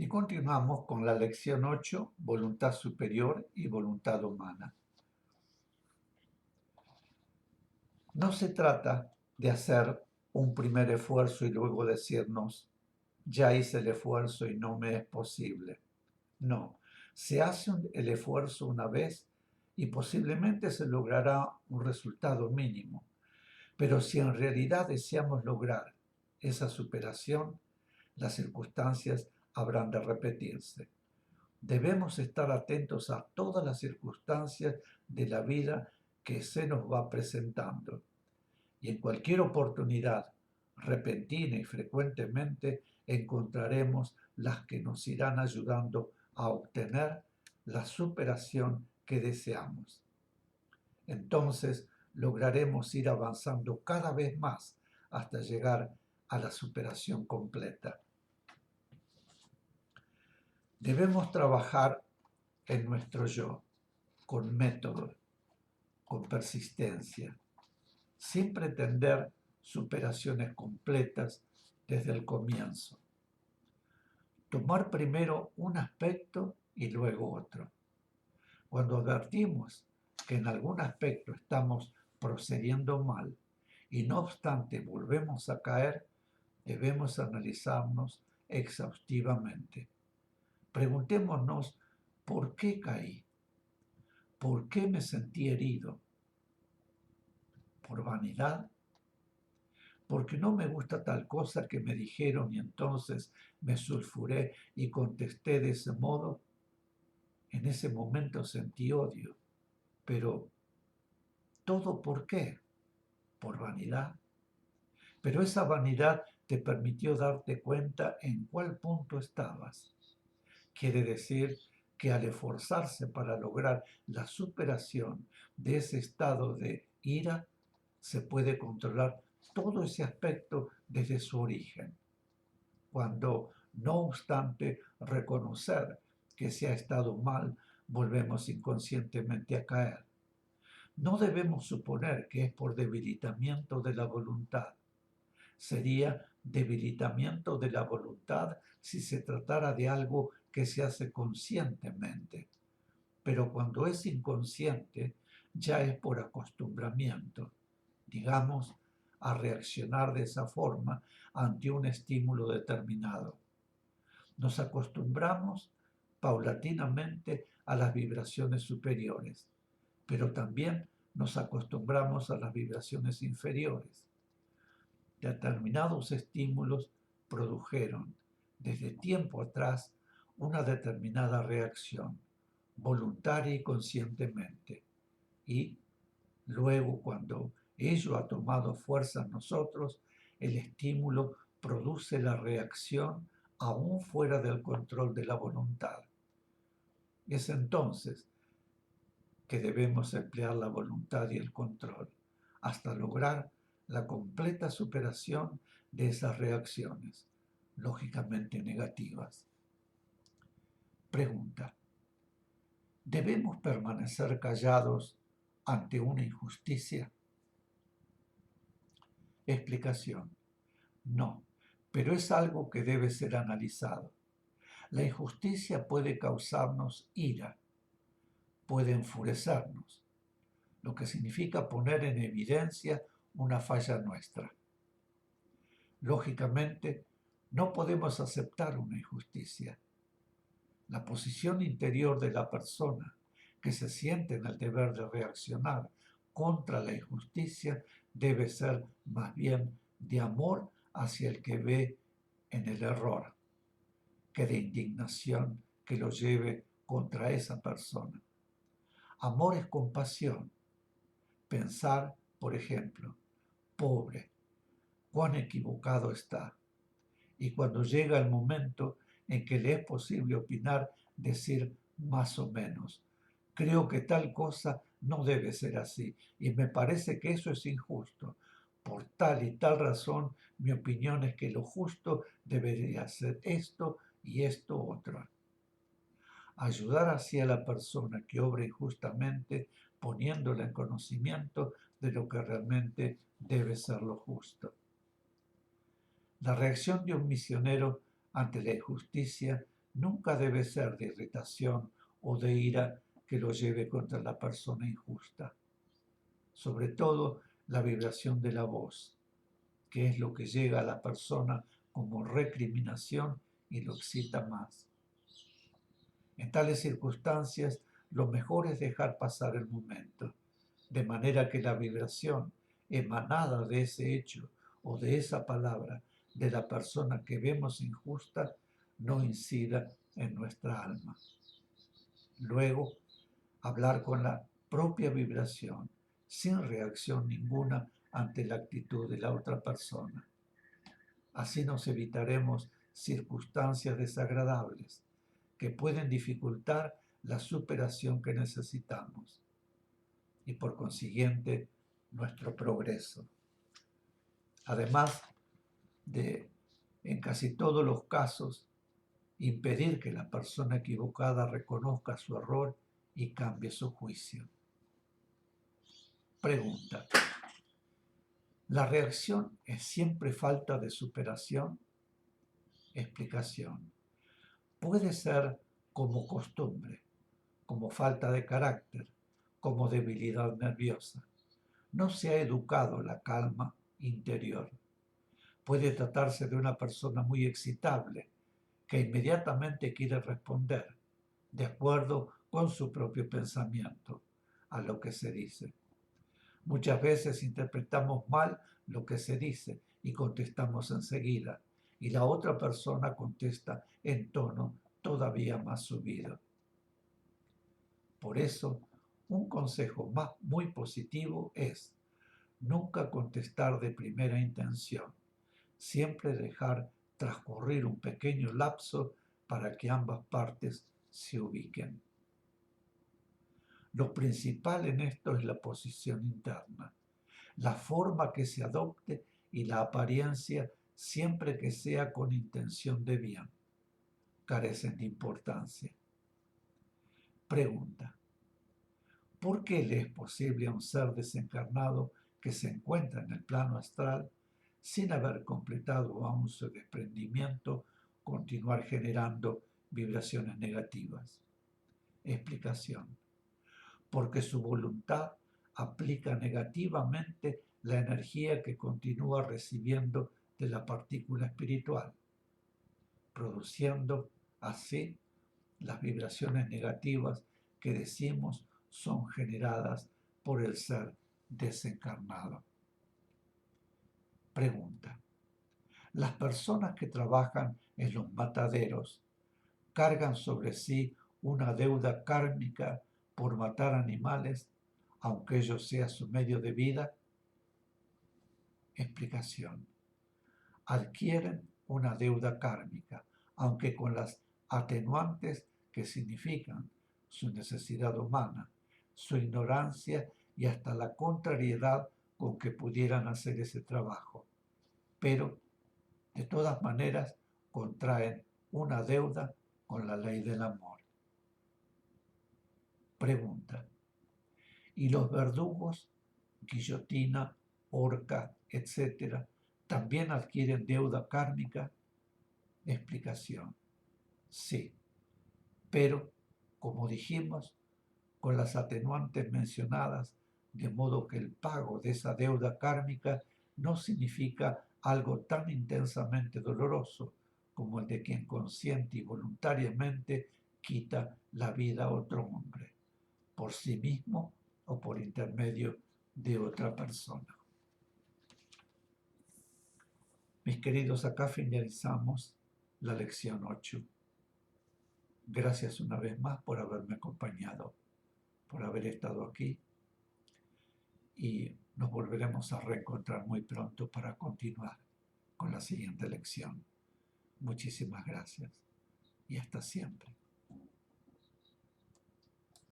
Y continuamos con la lección 8, voluntad superior y voluntad humana. No se trata de hacer un primer esfuerzo y luego decirnos, ya hice el esfuerzo y no me es posible. No, se hace el esfuerzo una vez y posiblemente se logrará un resultado mínimo. Pero si en realidad deseamos lograr esa superación, las circunstancias habrán de repetirse. Debemos estar atentos a todas las circunstancias de la vida que se nos va presentando. Y en cualquier oportunidad, repentina y frecuentemente, encontraremos las que nos irán ayudando a obtener la superación que deseamos. Entonces lograremos ir avanzando cada vez más hasta llegar a la superación completa. Debemos trabajar en nuestro yo, con método, con persistencia, sin pretender superaciones completas desde el comienzo. Tomar primero un aspecto y luego otro. Cuando advertimos que en algún aspecto estamos procediendo mal y no obstante volvemos a caer, debemos analizarnos exhaustivamente. Preguntémonos, ¿por qué caí? ¿Por qué me sentí herido? ¿Por vanidad? ¿Porque no me gusta tal cosa que me dijeron y entonces me sulfuré y contesté de ese modo? En ese momento sentí odio, pero ¿todo por qué? ¿Por vanidad? Pero esa vanidad te permitió darte cuenta en cuál punto estabas. Quiere decir que al esforzarse para lograr la superación de ese estado de ira, se puede controlar todo ese aspecto desde su origen. Cuando, no obstante, reconocer que se ha estado mal, volvemos inconscientemente a caer. No debemos suponer que es por debilitamiento de la voluntad. Sería debilitamiento de la voluntad si se tratara de algo que se hace conscientemente. Pero cuando es inconsciente, ya es por acostumbramiento, digamos, a reaccionar de esa forma ante un estímulo determinado. Nos acostumbramos paulatinamente a las vibraciones superiores, pero también nos acostumbramos a las vibraciones inferiores. Determinados estímulos produjeron desde tiempo atrás una determinada reacción, voluntaria y conscientemente. Y luego, cuando ello ha tomado fuerza en nosotros, el estímulo produce la reacción aún fuera del control de la voluntad. Es entonces que debemos emplear la voluntad y el control hasta lograr la completa superación de esas reacciones, lógicamente negativas. Pregunta: ¿debemos permanecer callados ante una injusticia? Explicación: no, pero es algo que debe ser analizado. La injusticia puede causarnos ira, puede enfurecernos, lo que significa poner en evidencia una falla nuestra. Lógicamente, no podemos aceptar una injusticia. La posición interior de la persona que se siente en el deber de reaccionar contra la injusticia debe ser más bien de amor hacia el que ve en el error, que de indignación que lo lleve contra esa persona. Amor es compasión. Pensar, por ejemplo, pobre, cuán equivocado está. Y cuando llega el momento en que le es posible opinar, decir más o menos, creo que tal cosa no debe ser así y me parece que eso es injusto. Por tal y tal razón, mi opinión es que lo justo debería ser esto y esto otro. Ayudar así a la persona que obra injustamente, poniéndola en conocimiento de lo que realmente debe ser lo justo. La reacción de un misionero ante la injusticia nunca debe ser de irritación o de ira que lo lleve contra la persona injusta. Sobre todo la vibración de la voz, que es lo que llega a la persona como recriminación y lo excita más. En tales circunstancias, lo mejor es dejar pasar el momento, de manera que la vibración emanada de ese hecho o de esa palabra de la persona que vemos injusta no incida en nuestra alma. Luego, hablar con la propia vibración, sin reacción ninguna ante la actitud de la otra persona. Así nos evitaremos circunstancias desagradables que pueden dificultar la superación que necesitamos y por consiguiente nuestro progreso. Además de, en casi todos los casos, impedir que la persona equivocada reconozca su error y cambie su juicio. Pregunta: ¿la reacción es siempre falta de superación? Explicación: puede ser como costumbre, como falta de carácter, como debilidad nerviosa. No se ha educado la calma interior. Puede tratarse de una persona muy excitable, que inmediatamente quiere responder, de acuerdo con su propio pensamiento, a lo que se dice. Muchas veces interpretamos mal lo que se dice y contestamos enseguida, y la otra persona contesta en tono todavía más subido. Por eso, un consejo muy positivo es nunca contestar de primera intención, siempre dejar transcurrir un pequeño lapso para que ambas partes se ubiquen. Lo principal en esto es la posición interna, la forma que se adopte y la apariencia siempre que sea con intención de bien. Carecen de importancia. Pregunta: ¿por qué le es posible a un ser desencarnado que se encuentra en el plano astral, sin haber completado aún su desprendimiento, continuar generando vibraciones negativas? Explicación: porque su voluntad aplica negativamente la energía que continúa recibiendo de la partícula espiritual, produciendo así las vibraciones negativas que decimos son generadas por el ser desencarnado. Pregunta: ¿las personas que trabajan en los mataderos cargan sobre sí una deuda kármica por matar animales, aunque ello sea su medio de vida? Explicación: adquieren una deuda kármica, aunque con las atenuantes que significan su necesidad humana, su ignorancia y hasta la contrariedad con que pudieran hacer ese trabajo. Pero, de todas maneras, contraen una deuda con la ley del amor. Pregunta: ¿y los verdugos, guillotina, horca, etcétera, también adquieren deuda kármica? Explicación: sí, pero, como dijimos, con las atenuantes mencionadas, de modo que el pago de esa deuda kármica no significa algo tan intensamente doloroso como el de quien consciente y voluntariamente quita la vida a otro hombre, por sí mismo o por intermedio de otra persona. Mis queridos, acá finalizamos la lección 8. Gracias una vez más por haberme acompañado, por haber estado aquí, y nos volveremos a reencontrar muy pronto para continuar con la siguiente lección. Muchísimas gracias y hasta siempre.